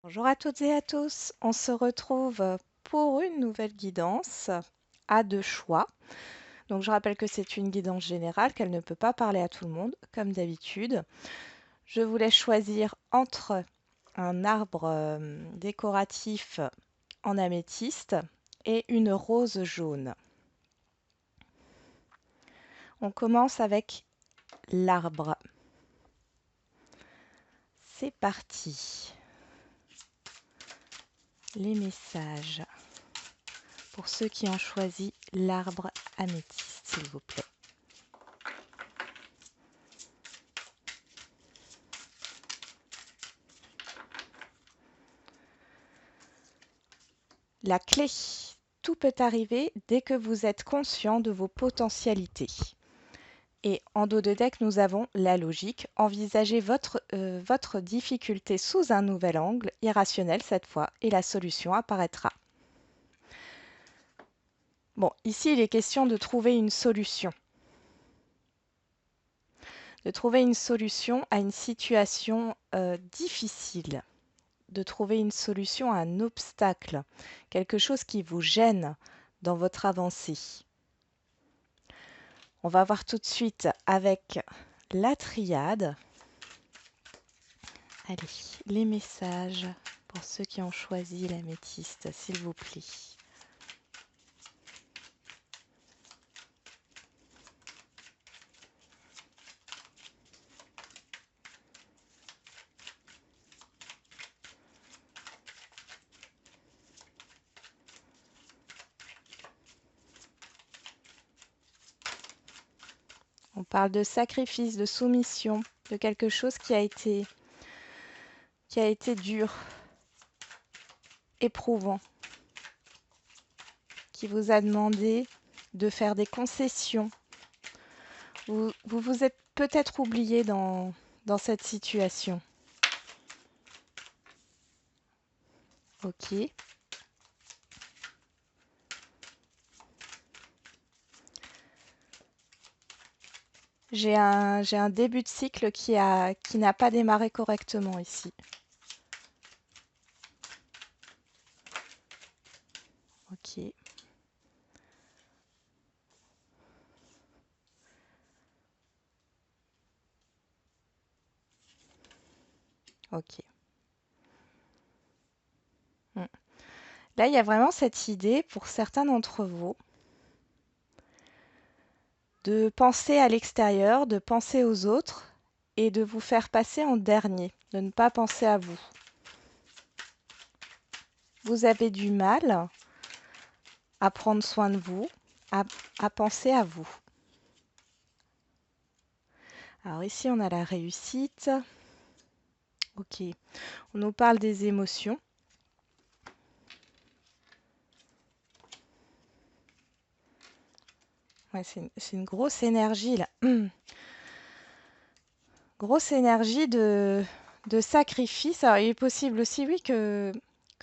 Bonjour à toutes et à tous, on se retrouve pour une nouvelle guidance à deux choix. Donc je rappelle que c'est une guidance générale, qu'elle ne peut pas parler à tout le monde, comme d'habitude. Je vous laisse choisir entre un arbre décoratif en améthyste et une rose jaune. On commence avec l'arbre. C'est parti. Les messages pour ceux qui ont choisi l'arbre améthyste, s'il vous plaît. La clé. Tout peut arriver dès que vous êtes conscient de vos potentialités. Et en dos de deck, nous avons la logique. Envisagez votre difficulté sous un nouvel angle, irrationnel cette fois, et la solution apparaîtra. Bon, ici, il est question de trouver une solution. De trouver une solution à une situation difficile. De trouver une solution à un obstacle. Quelque chose qui vous gêne dans votre avancée. On va voir tout de suite avec la triade. Allez, les messages pour ceux qui ont choisi l'améthyste, s'il vous plaît. On parle de sacrifice, de soumission, de quelque chose qui a été dur, éprouvant, qui vous a demandé de faire des concessions. Vous êtes peut-être oublié dans cette situation. Ok. J'ai un début de cycle qui n'a pas démarré correctement ici. Ok. Ok. Là, il y a vraiment cette idée pour certains d'entre vous de penser à l'extérieur, de penser aux autres et de vous faire passer en dernier, de ne pas penser à vous. Vous avez du mal à prendre soin de vous, à penser à vous. Alors ici, on a la réussite. Ok, on nous parle des émotions. Ouais, c'est une grosse énergie là. Grosse énergie de sacrifice. Alors, il est possible aussi, oui, que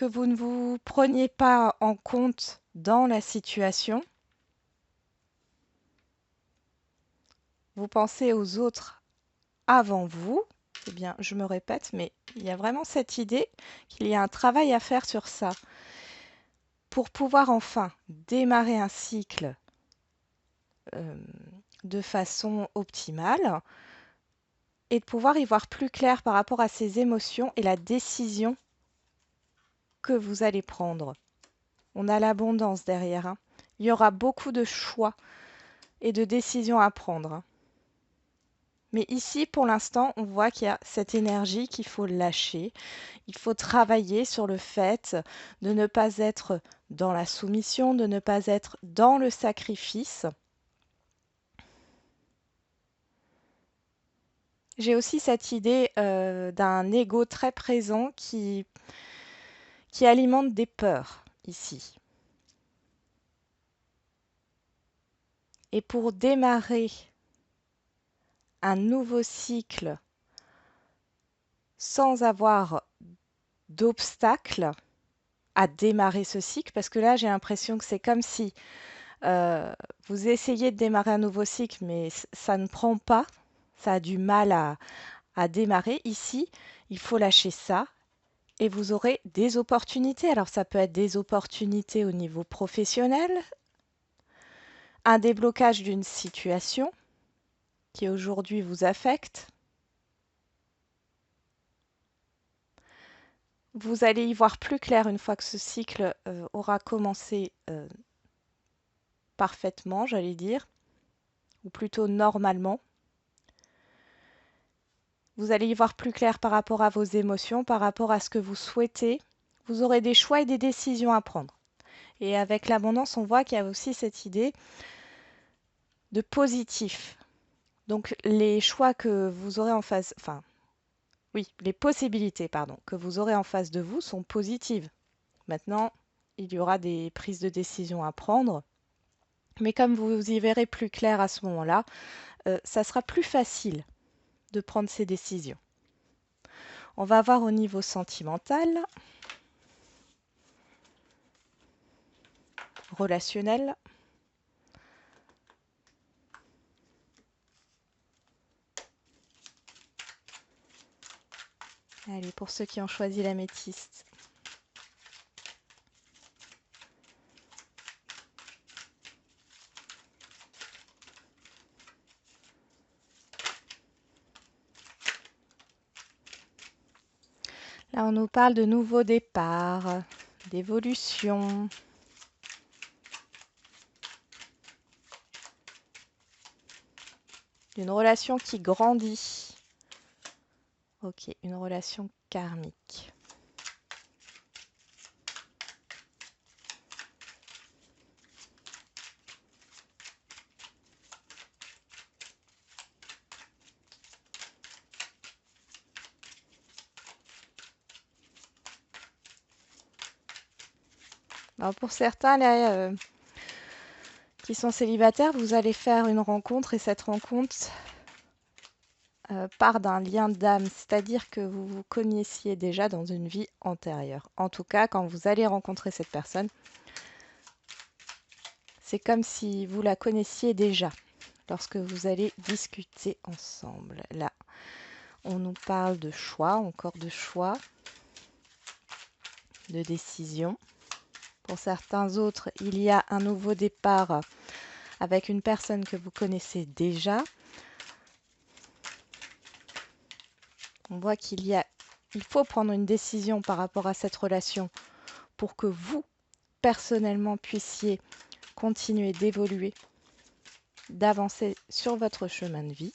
vous ne vous preniez pas en compte dans la situation. Vous pensez aux autres avant vous. Eh bien, je me répète, mais il y a vraiment cette idée qu'il y a un travail à faire sur ça. Pour pouvoir enfin démarrer un cycle euh, de façon optimale et de pouvoir y voir plus clair par rapport à ses émotions et la décision que vous allez prendre. On a l'abondance derrière, hein. Il y aura beaucoup de choix et de décisions à prendre, hein. Mais ici, pour l'instant, on voit qu'il y a cette énergie qu'il faut lâcher. Il faut travailler sur le fait de ne pas être dans la soumission, de ne pas être dans le sacrifice. J'ai aussi cette idée d'un ego très présent qui alimente des peurs ici. Et pour démarrer un nouveau cycle sans avoir d'obstacles à démarrer ce cycle, parce que là j'ai l'impression que c'est comme si vous essayez de démarrer un nouveau cycle, mais ça ne prend pas, ça a du mal à démarrer. Ici, il faut lâcher ça et vous aurez des opportunités. Alors ça peut être des opportunités au niveau professionnel, un déblocage d'une situation qui aujourd'hui vous affecte. Vous allez y voir plus clair une fois que ce cycle aura commencé parfaitement, j'allais dire, ou plutôt normalement. Vous allez y voir plus clair par rapport à vos émotions, par rapport à ce que vous souhaitez. Vous aurez des choix et des décisions à prendre. Et avec l'abondance, on voit qu'il y a aussi cette idée de positif. Donc les choix que vous aurez en face, enfin oui, les possibilités, pardon, que vous aurez en face de vous sont positives. Maintenant, il y aura des prises de décision à prendre, mais comme vous y verrez plus clair à ce moment-là, ça sera plus facile de prendre ces décisions. On va voir au niveau sentimental, relationnel. Allez, pour ceux qui ont choisi l'améthyste. Là, on nous parle de nouveaux départs, d'évolution. D'une relation qui grandit. Ok, une relation karmique. Alors pour certains là, qui sont célibataires, vous allez faire une rencontre et cette rencontre part d'un lien d'âme, c'est-à-dire que vous vous connaissiez déjà dans une vie antérieure. En tout cas, quand vous allez rencontrer cette personne, c'est comme si vous la connaissiez déjà lorsque vous allez discuter ensemble. Là, on nous parle de choix, encore de choix, de décision. Pour certains autres, il y a un nouveau départ avec une personne que vous connaissez déjà. On voit il faut prendre une décision par rapport à cette relation pour que vous, personnellement, puissiez continuer d'évoluer, d'avancer sur votre chemin de vie.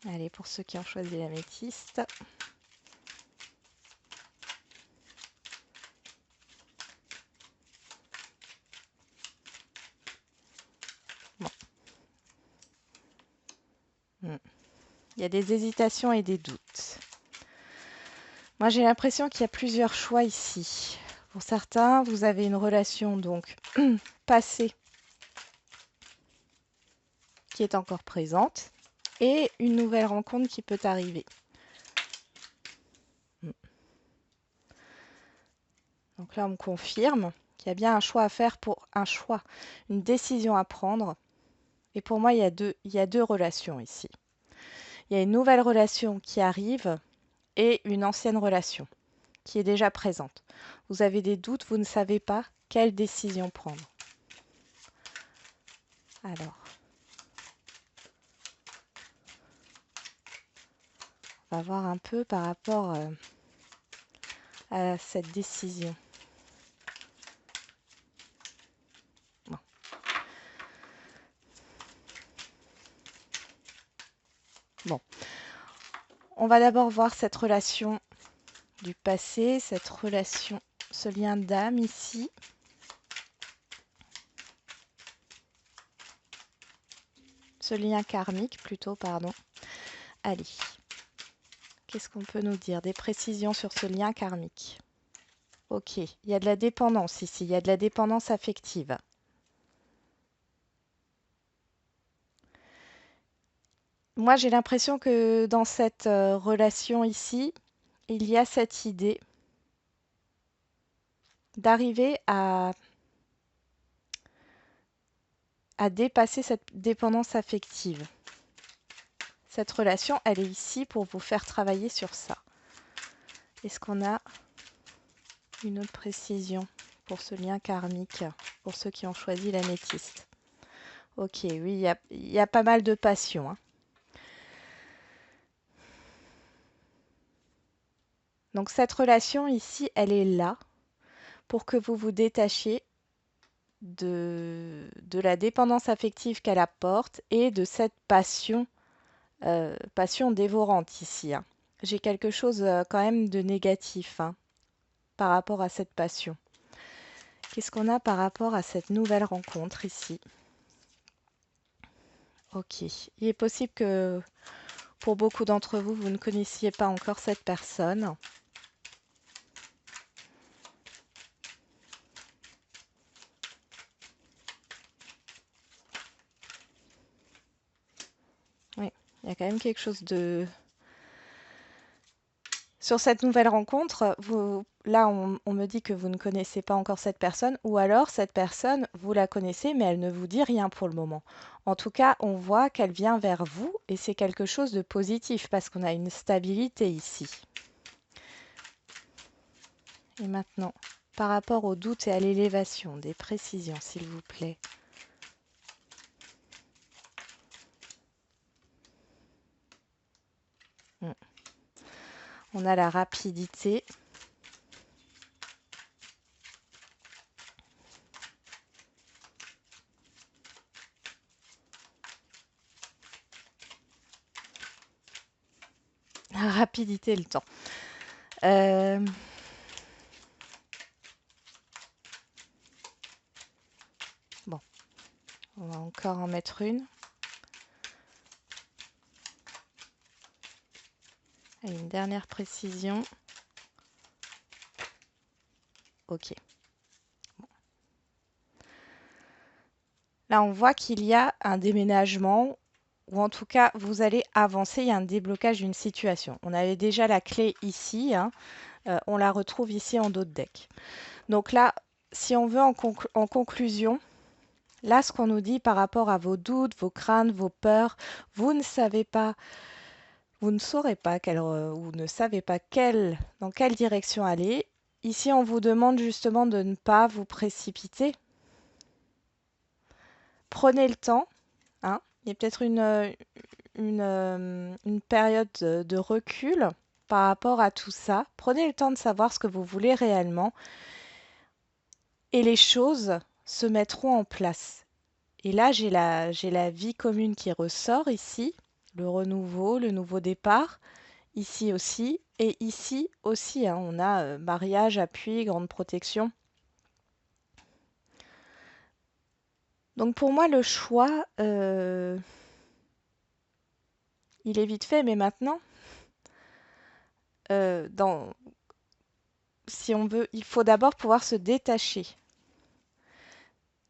Allez, pour ceux qui ont choisi l'améthyste. Bon. Il y a des hésitations et des doutes. Moi, j'ai l'impression qu'il y a plusieurs choix ici. Pour certains, vous avez une relation donc passée qui est encore présente et une nouvelle rencontre qui peut arriver. Donc là, on me confirme qu'il y a bien un choix à faire pour un choix, une décision à prendre. Et pour moi, il y a deux relations ici. Il y a une nouvelle relation qui arrive et une ancienne relation qui est déjà présente. Vous avez des doutes, vous ne savez pas quelle décision prendre. Alors, on va voir un peu par rapport à cette décision. Bon. Bon. On va d'abord voir cette relation du passé, cette relation, ce lien d'âme ici. Ce lien karmique plutôt, pardon. Allez, qu'est-ce qu'on peut nous dire? Des précisions sur ce lien karmique. Ok, il y a de la dépendance ici, il y a de la dépendance affective. Moi, j'ai l'impression que dans cette relation ici, il y a cette idée d'arriver à dépasser cette dépendance affective. Cette relation, elle est ici pour vous faire travailler sur ça. Est-ce qu'on a une autre précision pour ce lien karmique, pour ceux qui ont choisi l'améthyste? Ok, oui, il y a pas mal de passion, hein. Donc cette relation ici, elle est là pour que vous vous détachiez de la dépendance affective qu'elle apporte et de cette passion, passion dévorante ici, hein. J'ai quelque chose quand même de négatif, hein, par rapport à cette passion. Qu'est-ce qu'on a par rapport à cette nouvelle rencontre ici? Ok, il est possible que pour beaucoup d'entre vous, vous ne connaissiez pas encore cette personne. Oui, il y a quand même quelque chose de... Sur cette nouvelle rencontre, là, on me dit que vous ne connaissez pas encore cette personne, ou alors cette personne, vous la connaissez, mais elle ne vous dit rien pour le moment. En tout cas, on voit qu'elle vient vers vous, et c'est quelque chose de positif, parce qu'on a une stabilité ici. Et maintenant, par rapport au doute et à l'élévation, des précisions, s'il vous plaît. On a la rapidité. La rapidité et le temps. Bon, on va encore en mettre une. Et une dernière précision. Ok. Là, on voit qu'il y a un déménagement, ou en tout cas, vous allez avancer, il y a un déblocage d'une situation. On avait déjà la clé ici, hein, on la retrouve ici en dos de deck. Donc là, si on veut en conclusion, là, ce qu'on nous dit par rapport à vos doutes, vos craintes, vos peurs, vous ne savez pas, vous ne saurez pas ou ne savez pas dans quelle direction aller. Ici, on vous demande justement de ne pas vous précipiter. Prenez le temps, hein. Il y a peut-être une période de recul par rapport à tout ça. Prenez le temps de savoir ce que vous voulez réellement et les choses se mettront en place. Et là, j'ai la vie commune qui ressort ici, le renouveau, le nouveau départ, ici aussi, et ici aussi, hein, on a mariage, appui, grande protection. Donc pour moi, le choix, il est vite fait, mais maintenant, dans, si on veut, il faut d'abord pouvoir se détacher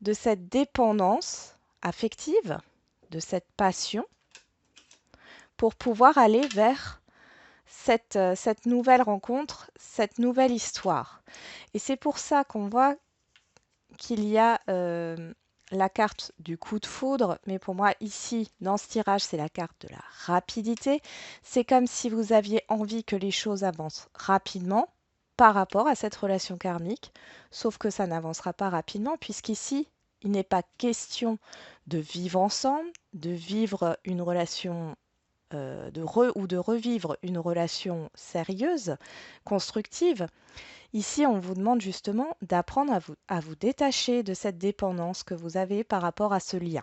de cette dépendance affective, de cette passion, pour pouvoir aller vers cette nouvelle rencontre, cette nouvelle histoire. Et c'est pour ça qu'on voit qu'il y a la carte du coup de foudre, mais pour moi ici, dans ce tirage, c'est la carte de la rapidité. C'est comme si vous aviez envie que les choses avancent rapidement par rapport à cette relation karmique, sauf que ça n'avancera pas rapidement, puisqu'ici, il n'est pas question de vivre ensemble, de vivre une relation ou de revivre une relation sérieuse, constructive. Ici, on vous demande justement d'apprendre à vous détacher de cette dépendance que vous avez par rapport à ce lien.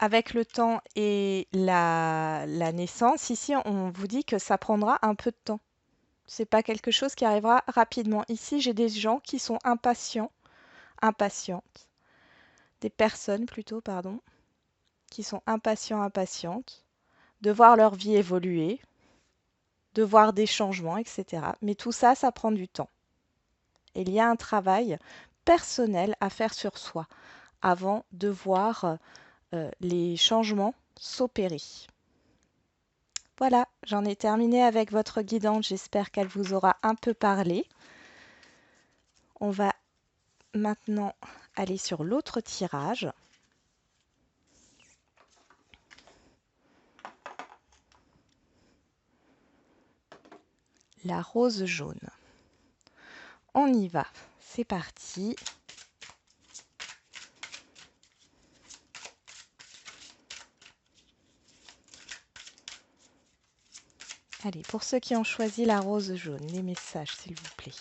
Avec le temps et la naissance, ici, on vous dit que ça prendra un peu de temps. C'est pas quelque chose qui arrivera rapidement. Ici, j'ai des gens qui sont impatients, impatientes, des personnes plutôt, pardon, qui sont impatients, impatientes, de voir leur vie évoluer, de voir des changements, etc. Mais tout ça, ça prend du temps. Et il y a un travail personnel à faire sur soi avant de voir les changements s'opérer. Voilà, j'en ai terminé avec votre guidante. J'espère qu'elle vous aura un peu parlé. On va maintenant aller sur l'autre tirage. La rose jaune. On y va, c'est parti. Allez, pour ceux qui ont choisi la rose jaune, les messages s'il vous plaît.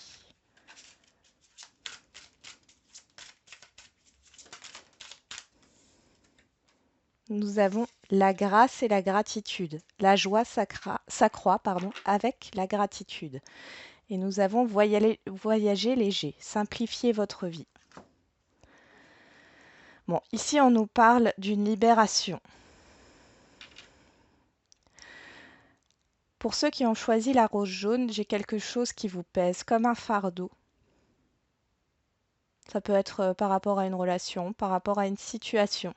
Nous avons la grâce et la gratitude. La joie s'accroît avec la gratitude. Et nous avons voyager léger, simplifier votre vie. Bon, ici on nous parle d'une libération. Pour ceux qui ont choisi la rose jaune, j'ai quelque chose qui vous pèse comme un fardeau. Ça peut être par rapport à une relation, par rapport à une situation.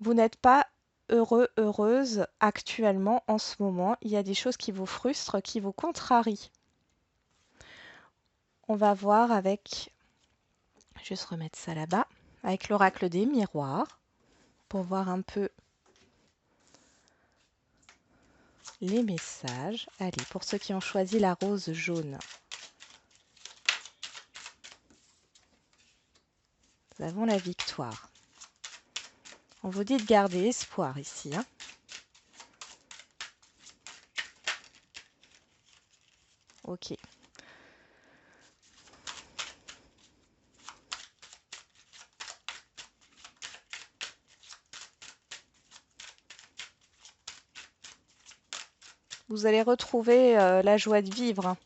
Vous n'êtes pas heureux, heureuse actuellement, en ce moment. Il y a des choses qui vous frustrent, qui vous contrarient. On va voir avec, je vais juste remettre ça là-bas, avec l'oracle des miroirs, pour voir un peu les messages. Allez, pour ceux qui ont choisi la rose jaune, nous avons la victoire. On vous dit de garder espoir ici, hein. Ok. Vous allez retrouver la joie de vivre, hein.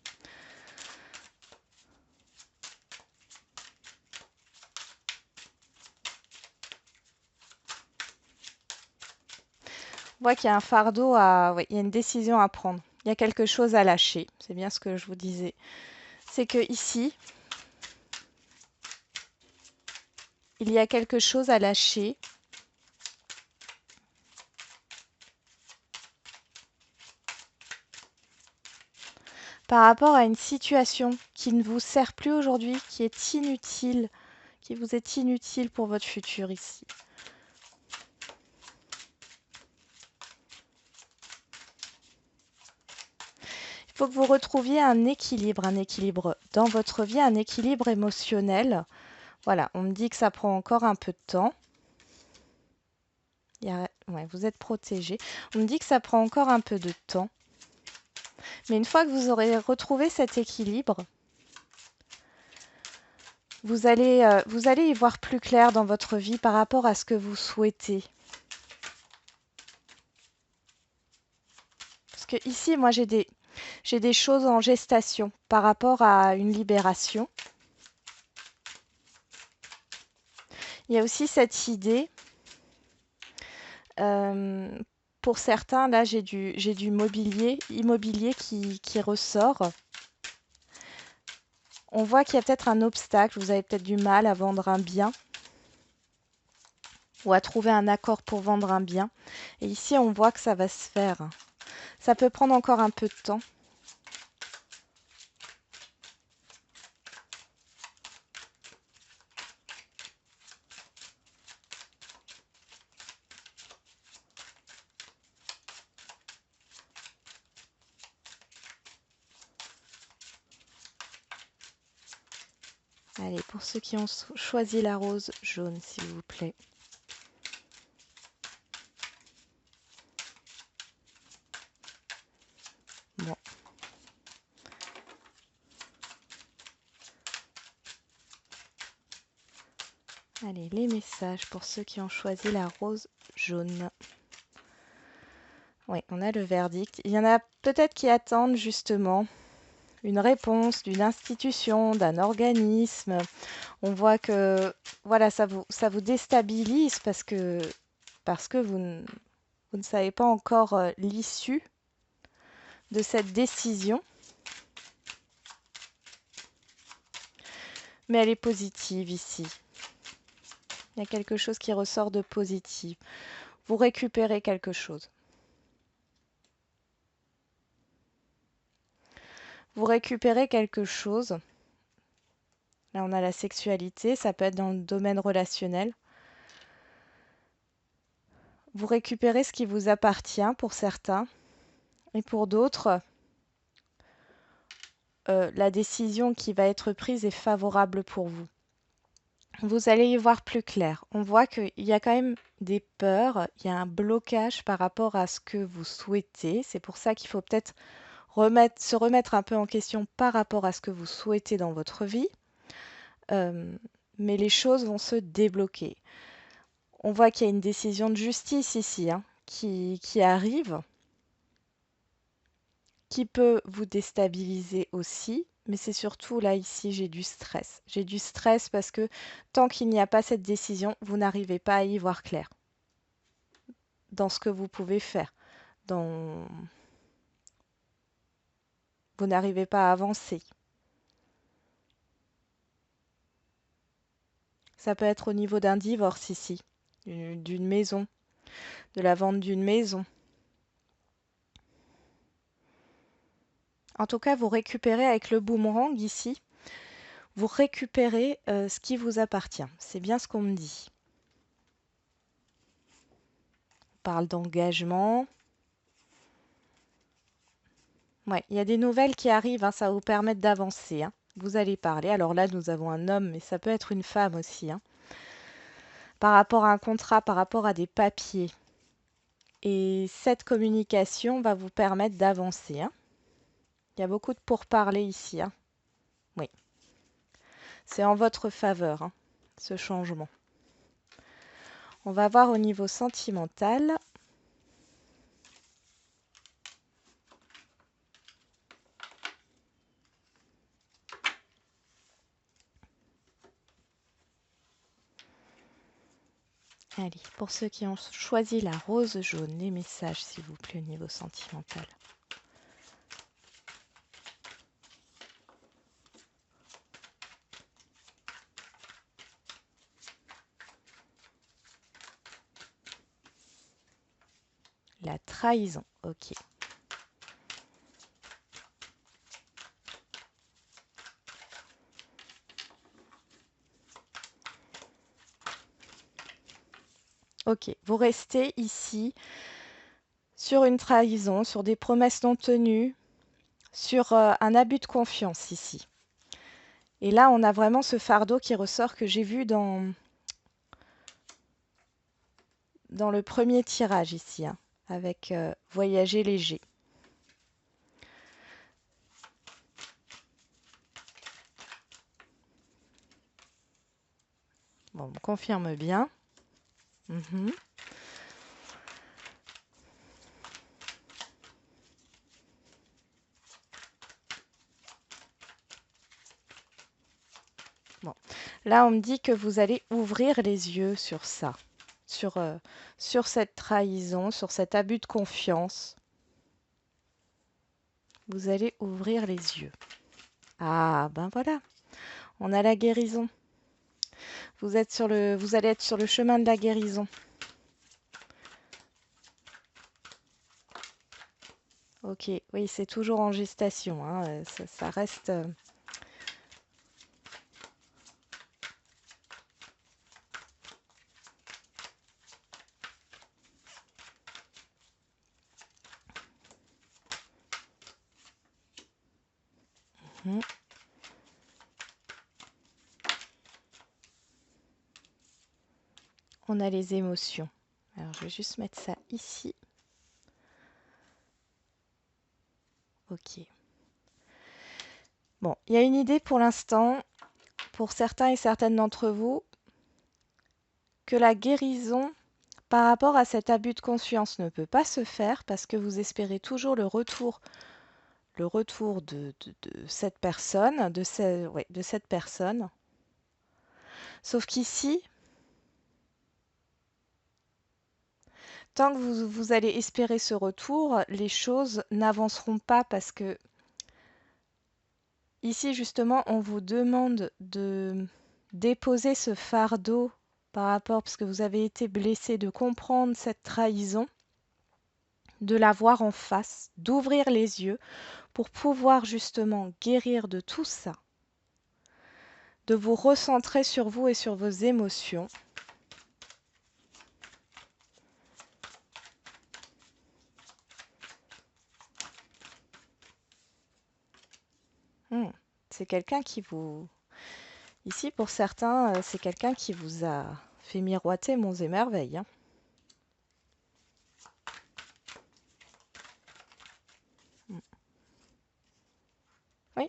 On voit qu'il y a un fardeau oui, il y a une décision à prendre. Il y a quelque chose à lâcher. C'est bien ce que je vous disais. C'est que ici, il y a quelque chose à lâcher. Par rapport à une situation qui ne vous sert plus aujourd'hui, qui est inutile, qui vous est inutile pour votre futur ici. Il faut que vous retrouviez un équilibre dans votre vie, un équilibre émotionnel. Voilà, on me dit que ça prend encore un peu de temps. Ouais, vous êtes protégé. On me dit que ça prend encore un peu de temps. Mais une fois que vous aurez retrouvé cet équilibre, vous allez y voir plus clair dans votre vie par rapport à ce que vous souhaitez. Parce que ici, moi, j'ai des choses en gestation par rapport à une libération. Il y a aussi cette idée, pour certains, là j'ai du immobilier qui ressort. On voit qu'il y a peut-être un obstacle, vous avez peut-être du mal à vendre un bien ou à trouver un accord pour vendre un bien. Et ici, on voit que ça va se faire. Ça peut prendre encore un peu de temps. Allez, pour ceux qui ont choisi la rose jaune, s'il vous plaît. Bon. Allez, les messages pour ceux qui ont choisi la rose jaune. Oui, on a le verdict. Il y en a peut-être qui attendent justement une réponse d'une institution, d'un organisme. On voit que voilà, ça vous déstabilise parce que vous ne savez pas encore l'issue de cette décision. Mais elle est positive ici. Il y a quelque chose qui ressort de positif. vous récupérez quelque chose. Vous récupérez quelque chose. Là, on a la sexualité, ça peut être dans le domaine relationnel. Vous récupérez ce qui vous appartient pour certains. Et pour d'autres, la décision qui va être prise est favorable pour vous. Vous allez y voir plus clair. On voit qu'il y a quand même des peurs, il y a un blocage par rapport à ce que vous souhaitez. C'est pour ça qu'il faut peut-être se remettre un peu en question par rapport à ce que vous souhaitez dans votre vie. Mais les choses vont se débloquer. On voit qu'il y a une décision de justice ici, hein, qui arrive, qui peut vous déstabiliser aussi. Mais c'est surtout là, ici, j'ai du stress. J'ai du stress parce que tant qu'il n'y a pas cette décision, vous n'arrivez pas à y voir clair dans ce que vous pouvez faire. Dans... Vous n'arrivez pas à avancer. Ça peut être au niveau d'un divorce ici, d'une maison, de la vente d'une maison. En tout cas, vous récupérez avec le boomerang ici, vous récupérez ce qui vous appartient. C'est bien ce qu'on me dit. On parle d'engagement. Ouais, il y a des nouvelles qui arrivent, hein, ça va vous permettre d'avancer, hein. Vous allez parler. Alors là, nous avons un homme, mais ça peut être une femme aussi, hein. Par rapport à un contrat, par rapport à des papiers. Et cette communication va vous permettre d'avancer, hein. Il y a beaucoup de pourparlers ici, hein. Oui, c'est en votre faveur, hein, ce changement. On va voir au niveau sentimental. Allez, pour ceux qui ont choisi la rose jaune, les messages, s'il vous plaît, au niveau sentimental. La trahison, ok. Ok, vous restez ici sur une trahison, sur des promesses non tenues, sur un abus de confiance ici. Et là, on a vraiment ce fardeau qui ressort que j'ai vu dans le premier tirage ici, hein, avec voyager léger. Bon, on me confirme bien. Mhm. Bon. Là, on me dit que vous allez ouvrir les yeux sur ça, sur cette trahison, sur cet abus de confiance. Vous allez ouvrir les yeux. Ah, ben voilà, on a la guérison. Vous allez être sur le chemin de la guérison. Ok, oui, c'est toujours en gestation, hein, ça reste... Mhm. On a les émotions. Alors, je vais juste mettre ça ici. Ok. Bon, il y a une idée pour l'instant, pour certains et certaines d'entre vous, que la guérison par rapport à cet abus de confiance ne peut pas se faire parce que vous espérez toujours le retour de cette personne, de cette personne. Sauf qu'ici, tant que vous allez espérer ce retour, les choses n'avanceront pas parce que ici, justement, on vous demande de déposer ce fardeau par rapport, parce que vous avez été blessé, de comprendre cette trahison, de la voir en face, d'ouvrir les yeux pour pouvoir justement guérir de tout ça, de vous recentrer sur vous et sur vos émotions. C'est quelqu'un qui vous... Ici, pour certains, c'est quelqu'un qui vous a fait miroiter monts et merveilles, hein. Oui.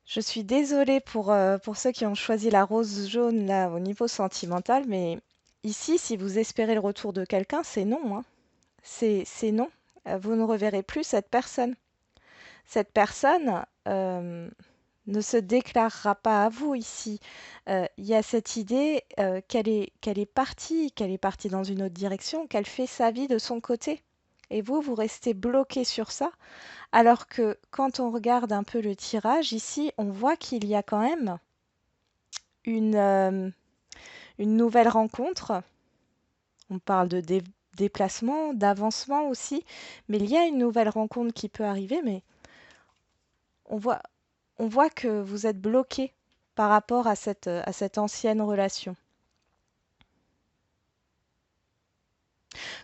Je suis désolée pour ceux qui ont choisi la rose jaune là au niveau sentimental, mais ici, si vous espérez le retour de quelqu'un, c'est non, hein. C'est non. Vous ne reverrez plus cette personne. Cette personne ne se déclarera pas à vous ici. Il y a cette idée qu'elle est partie dans une autre direction, qu'elle fait sa vie de son côté. Et vous restez bloqué sur ça. Alors que quand on regarde un peu le tirage, ici, on voit qu'il y a quand même une, euh, une nouvelle rencontre. On parle de déplacement, d'avancement aussi, mais il y a une nouvelle rencontre qui peut arriver, mais on voit, on voit que vous êtes bloqué par rapport à cette ancienne relation.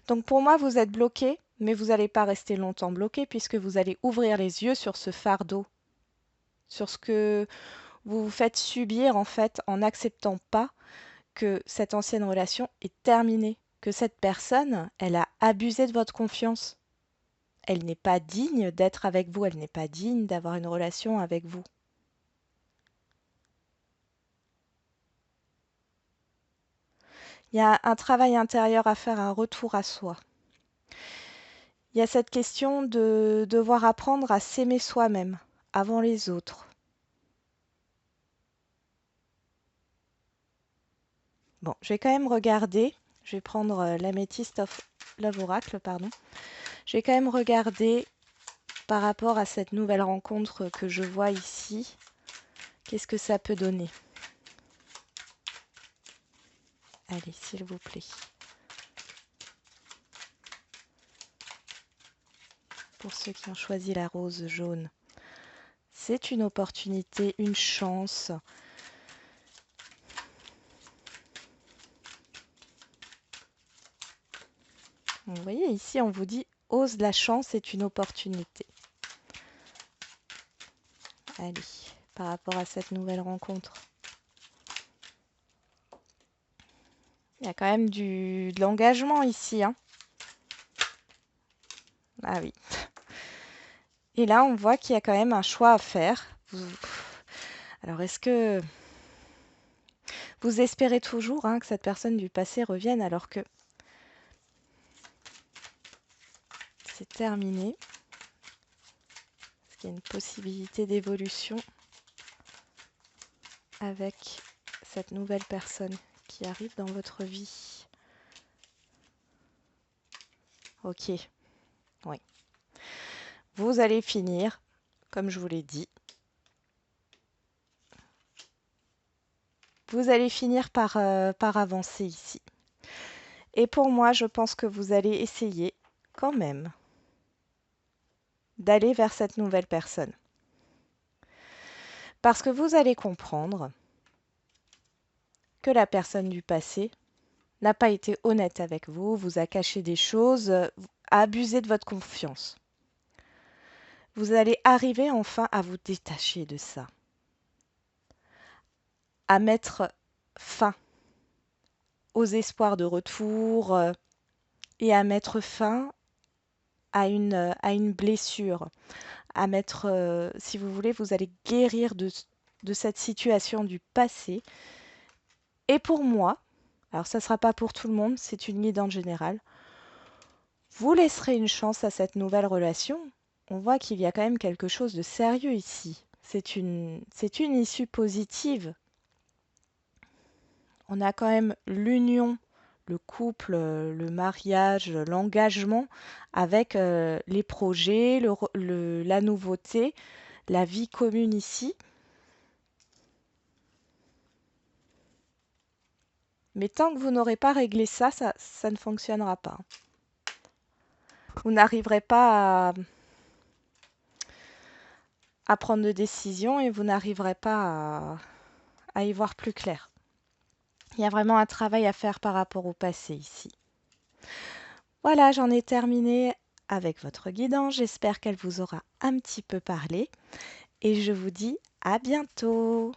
Donc pour moi, vous êtes bloqué, mais vous n'allez pas rester longtemps bloqué puisque vous allez ouvrir les yeux sur ce fardeau, sur ce que vous vous faites subir en fait en n'acceptant pas que cette ancienne relation est terminée, que cette personne, elle a abusé de votre confiance. Elle n'est pas digne d'être avec vous, elle n'est pas digne d'avoir une relation avec vous. Il y a un travail intérieur à faire, un retour à soi. Il y a cette question de devoir apprendre à s'aimer soi-même avant les autres. Bon, je vais quand même regarder. Je vais prendre l'Amethyst of Love Oracle, pardon. Je vais quand même regarder par rapport à cette nouvelle rencontre que je vois ici. Qu'est-ce que ça peut donner? Allez, s'il vous plaît. Pour ceux qui ont choisi la rose jaune, c'est une opportunité, une chance. Vous voyez, ici, on vous dit « ose la chance, c'est une opportunité ». Allez, par rapport à cette nouvelle rencontre. Il y a quand même de l'engagement ici, hein. Ah oui. Et là, on voit qu'il y a quand même un choix à faire. Alors, est-ce que vous espérez toujours que cette personne du passé revienne alors que c'est terminé? Est-ce qu'il y a une possibilité d'évolution avec cette nouvelle personne qui arrive dans votre vie? Ok, oui. Vous allez finir, comme je vous l'ai dit, vous allez finir par avancer ici. Et pour moi, je pense que vous allez essayer quand même d'aller vers cette nouvelle personne. Parce que vous allez comprendre que la personne du passé n'a pas été honnête avec vous, vous a caché des choses, a abusé de votre confiance. Vous allez arriver enfin à vous détacher de ça, à mettre fin aux espoirs de retour et à mettre fin à une blessure, à mettre, si vous voulez, vous allez guérir de cette situation du passé. Et pour moi, alors ça ne sera pas pour tout le monde, c'est une guidance générale, vous laisserez une chance à cette nouvelle relation. On voit qu'il y a quand même quelque chose de sérieux ici. C'est une issue positive. On a quand même l'union, le couple, le mariage, l'engagement avec les projets, la nouveauté, la vie commune ici. Mais tant que vous n'aurez pas réglé ça, ça ne fonctionnera pas. Vous n'arriverez pas à prendre de décision et vous n'arriverez pas à y voir plus clair. Il y a vraiment un travail à faire par rapport au passé ici. Voilà, j'en ai terminé avec votre guidance. J'espère qu'elle vous aura un petit peu parlé et je vous dis à bientôt.